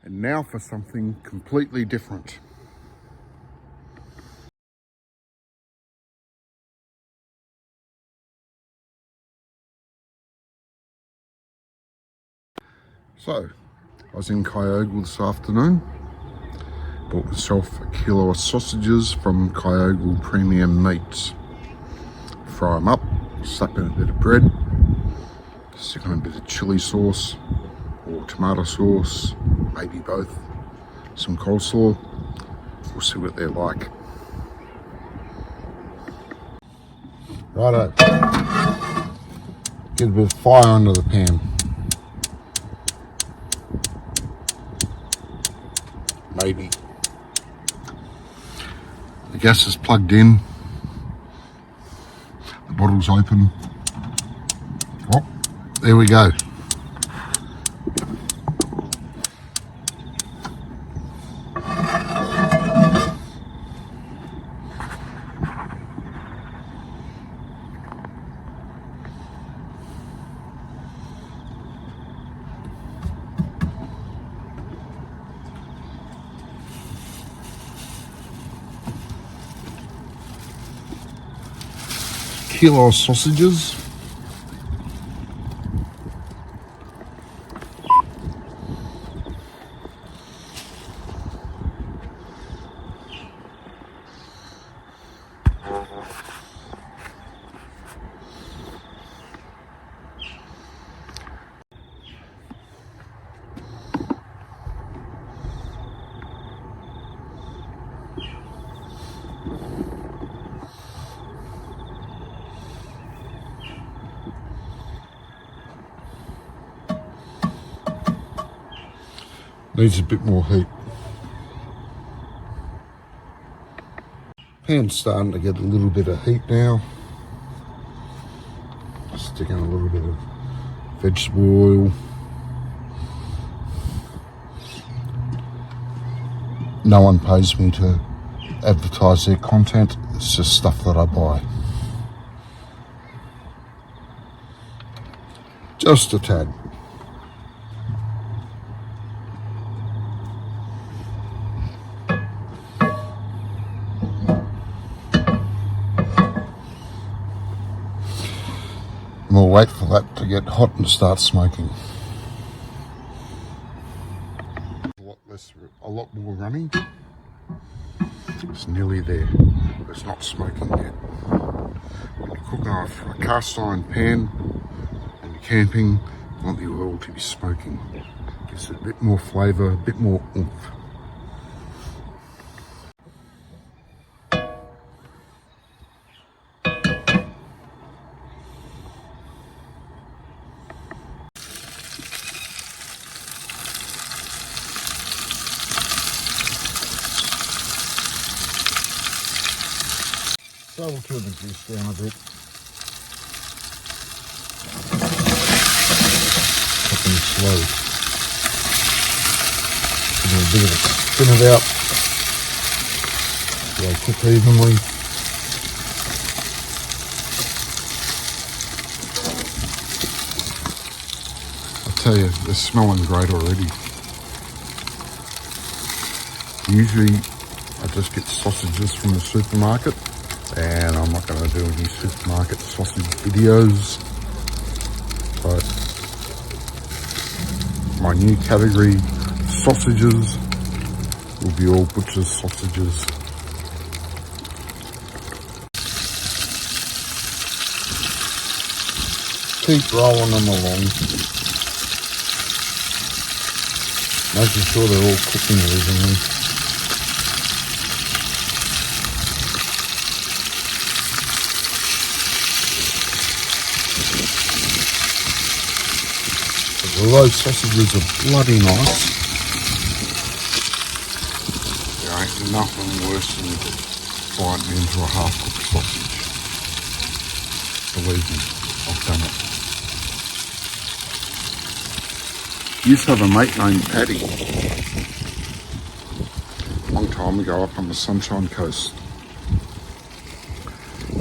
And now for something completely different. So, I was in Kyogle this afternoon. Bought myself a kilo of sausages from Kyogle Premium Meats. Fry them up, slap in a bit of bread, stick on a bit of chili sauce or tomato sauce, maybe both, some coleslaw. We'll see what they're like. Righto, get a bit of fire under the pan. Maybe. The gas is plugged in, the bottle's open. Oh, there we go. Kilo of sausages. Needs a bit more heat. Pan's starting to get a little bit of heat now. Stick in a little bit of vegetable oil. No one pays me to advertise their content. It's just stuff that I buy. Just a tad. And we'll wait for that to get hot and start smoking. A lot more running. It's nearly there. It's not smoking yet. When you're cooking off a cast iron pan and you're camping, you want the oil to be smoking. Gives it a bit more flavour, a bit more oomph. So we'll turn the juice down a bit. Cooking slow. Give it a bit of a spin about. So they cook evenly. I tell you, they're smelling great already. Usually I just get sausages from the supermarket. And I'm not going to do any supermarket sausage videos, but my new category, sausages, will be all butcher's sausages. Keep rolling them along, making sure they're all cooking evenly. Those sausages are bloody nice. There ain't nothing worse than biting into a half-cooked sausage. Believe me, I've done it. Used to have a mate named Paddy. A long time ago up on the Sunshine Coast.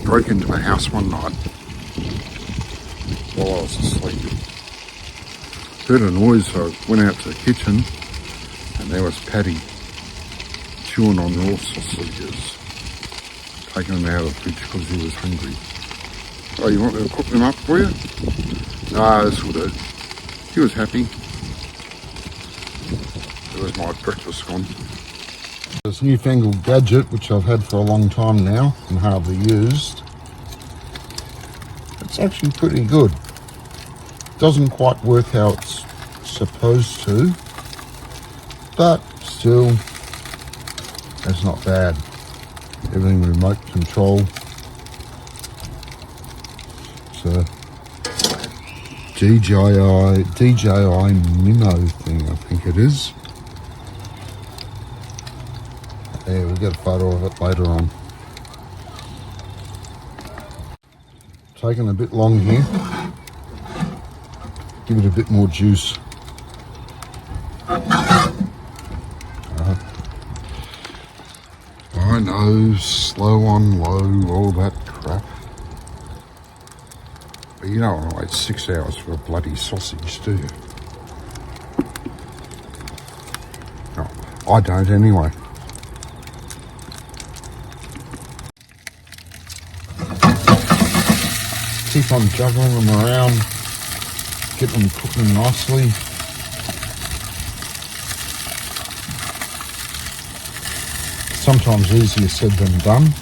Broke into my house one night while I was asleep. Heard a noise, so I went out to the kitchen and And there was Paddy chewing on raw sausages, taking them out of the fridge because he was hungry. Oh, you want me to cook them up for you? Ah, this will do. He was happy. There was my breakfast gone. This newfangled gadget, which I've had for a long time now and hardly used, it's actually pretty good. Doesn't quite work how it's supposed to, but still, it's not bad. Everything remote control. So DJI Mimo thing, I think it is. Yeah, we'll get a photo of it later on. Taking a bit long here. Give it a bit more juice. I know, slow on low, all that crap. But you don't want to wait 6 hours for a bloody sausage, do you? No, I don't anyway. Keep on juggling them around, get them cooking nicely. Sometimes easier said than done.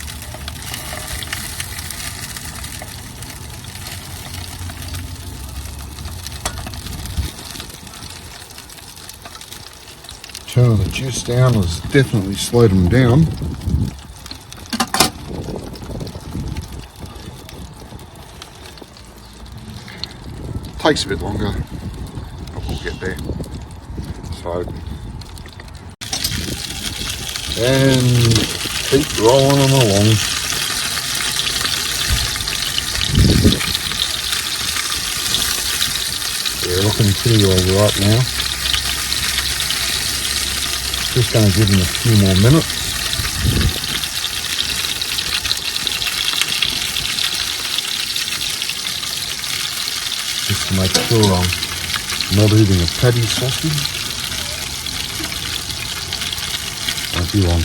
Turning the juice down has definitely slowed them down. Takes a bit longer, but we'll get there. So, and keep rolling them along. They're looking pretty all right now. Just going to give them a few more minutes. Just to make sure I'm not eating a patty sausage. Won't be long.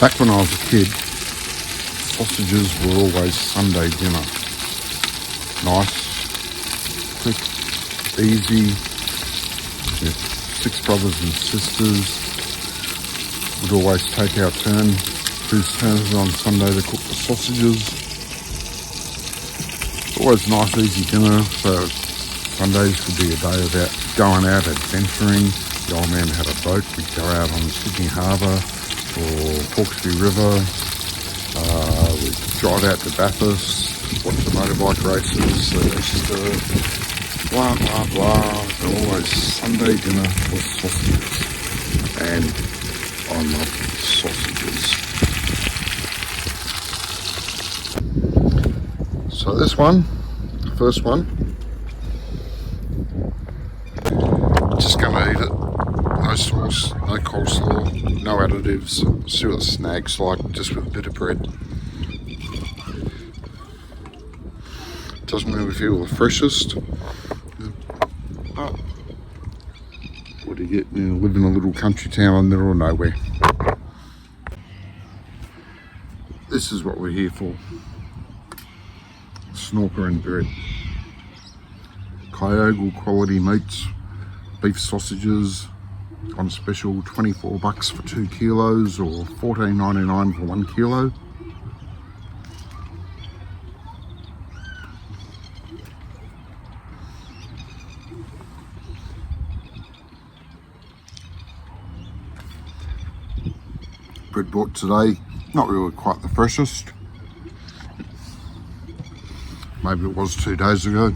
Back when I was a kid, sausages were always Sunday dinner. Nice, quick, easy. With 6 brothers and sisters, would always take our turn. Whose turn is on Sunday to cook the sausages. Always nice, easy dinner. So Sundays could be a day about going out adventuring. The old man had a boat. We'd go out on Sydney Harbour or Hawkesbury River, we'd drive out to Bathurst, watch the motorbike races, blah blah blah. Always Sunday dinner was sausages, and I love sausages. So this one, the first one, just gonna eat it. No sauce, no coleslaw, no additives. See what the Snags like, just with a bit of bread. Doesn't really feel the freshest. But what do you get? You live in a little country town in the middle of nowhere. This is what we're here for. Snorker and bread. Kyogle Quality Meats, beef sausages. On special, $24 for 2 kilos or $14.99 for 1 kilo. Bread bought today, not really quite the freshest. Maybe it was 2 days ago.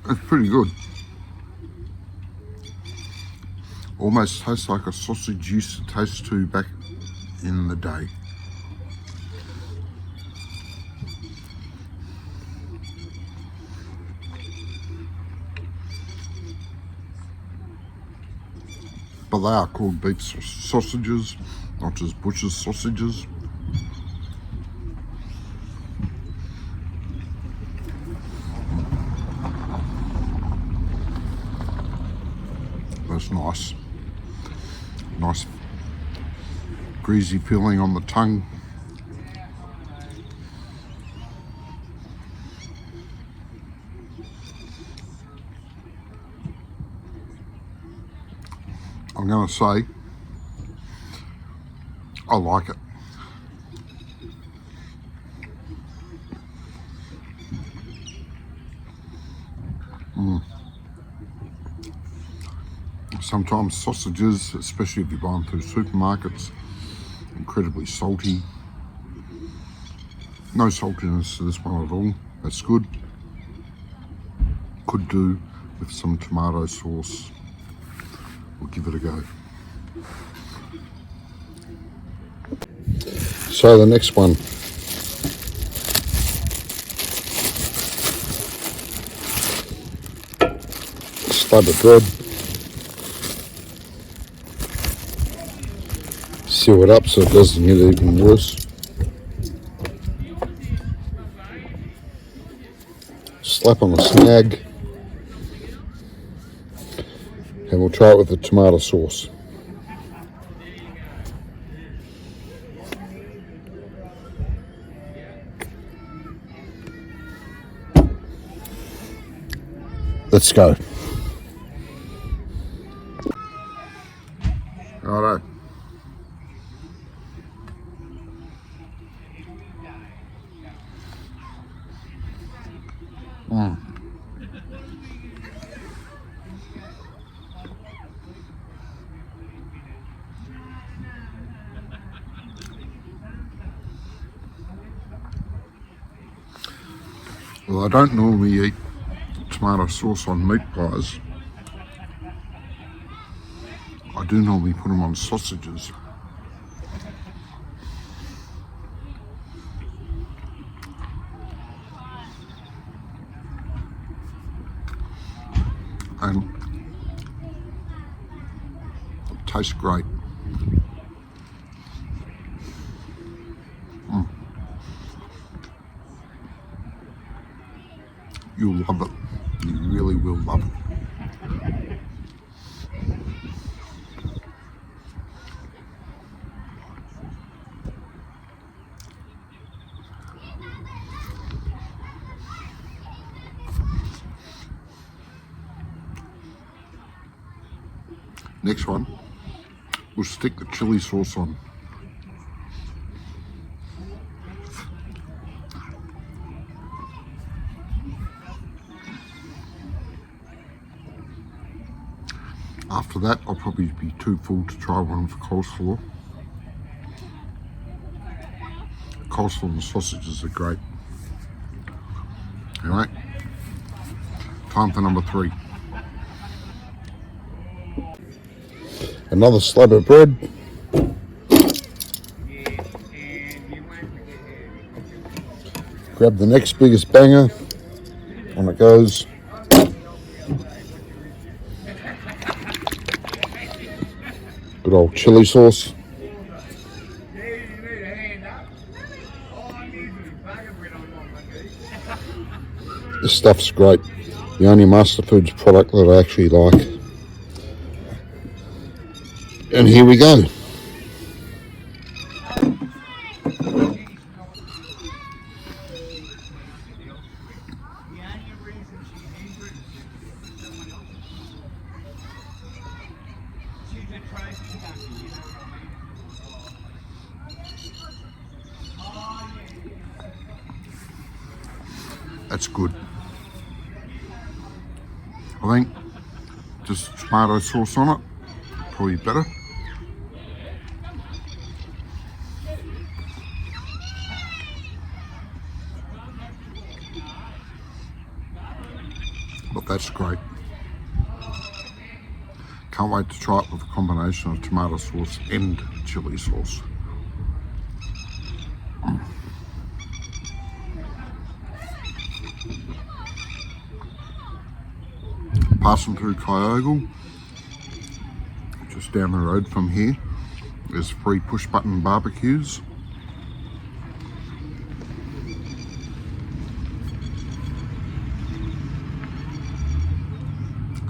It's pretty good. Almost tastes like a sausage used to taste to back in the day. But they are called beef sausages, not just butcher's sausages. That's nice. Nice greasy feeling on the tongue. I'm going to say I like it. Sometimes sausages, especially if you buy them through supermarkets, incredibly salty. No saltiness to this one at all. That's good. Could do with some tomato sauce. We'll give it a go. So the next one. Slab of bread. Seal it up so it doesn't get even worse. Slap on a snag. And we'll try it with the tomato sauce. Let's go. Righto. Well, I don't normally eat tomato sauce on meat pies. I do normally put them on sausages. And it tastes great. You'll love it. You really will love it. Next one, we'll stick the chili sauce on. After that, I'll probably be too full to try one for coleslaw. Coleslaw and sausages are great. Alright, time for number 3. Another slab of bread. Grab the next biggest banger. On it goes. Good old chili sauce. This stuff's great. The only Master Foods product that I actually like. And here we go. That's good. I think just tomato sauce on it, probably better. but that's great. Can't wait to try it with a combination of tomato sauce and chili sauce. Passing through Kyogle, just down the road from here, there's 3 push button barbecues.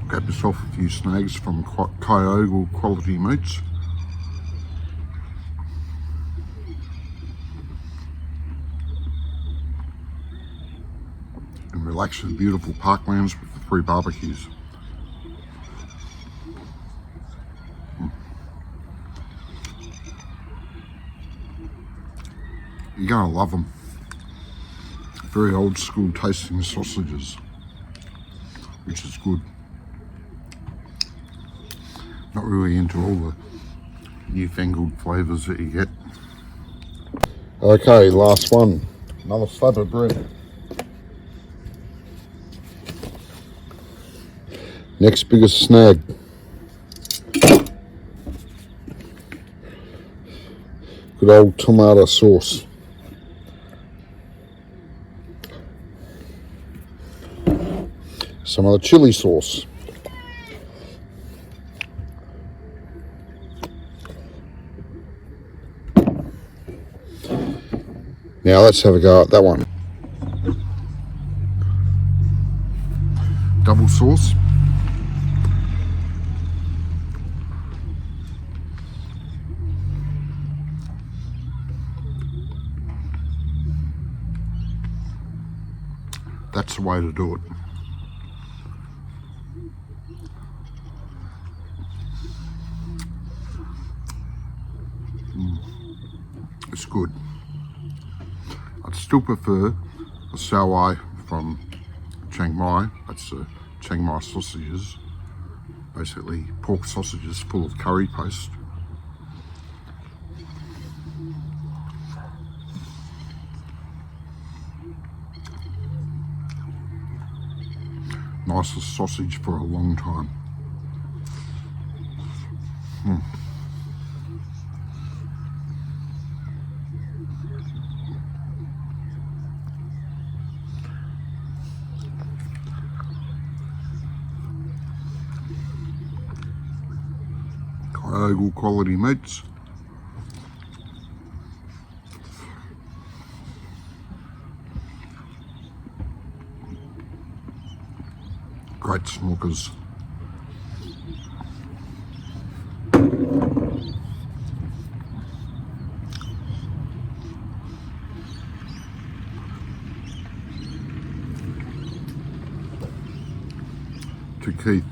Grab yourself a few snags from Kyogle Quality Meats. And relax in beautiful parklands with the 3 barbecues. You're going to love them. Very old school tasting sausages, which is good. Not really into all the newfangled flavours that you get. Okay, last one. Another slab of bread. Next biggest snag. Good old tomato sauce. Some of the chili sauce. Now let's have a go at that one. Double sauce. That's the way to do it. It's good. I'd still prefer the Sawai from Chiang Mai. That's the Chiang Mai sausages. Basically pork sausages full of curry paste. Nicest sausage for a long time. Kyogle Quality Meats. Great Snorkers. To Keith.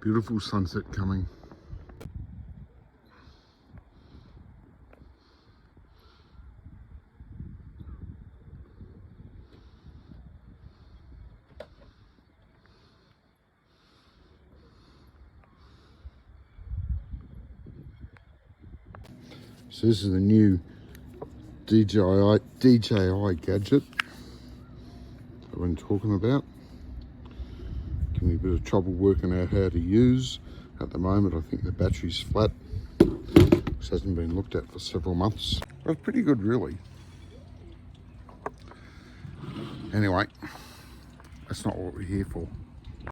Beautiful sunset coming. So this is the new DJI gadget I've been talking about. Give me a bit of trouble working out how to use. At the moment I think the battery's flat, which hasn't been looked at for several months. But it's pretty good really. Anyway, that's not what we're here for.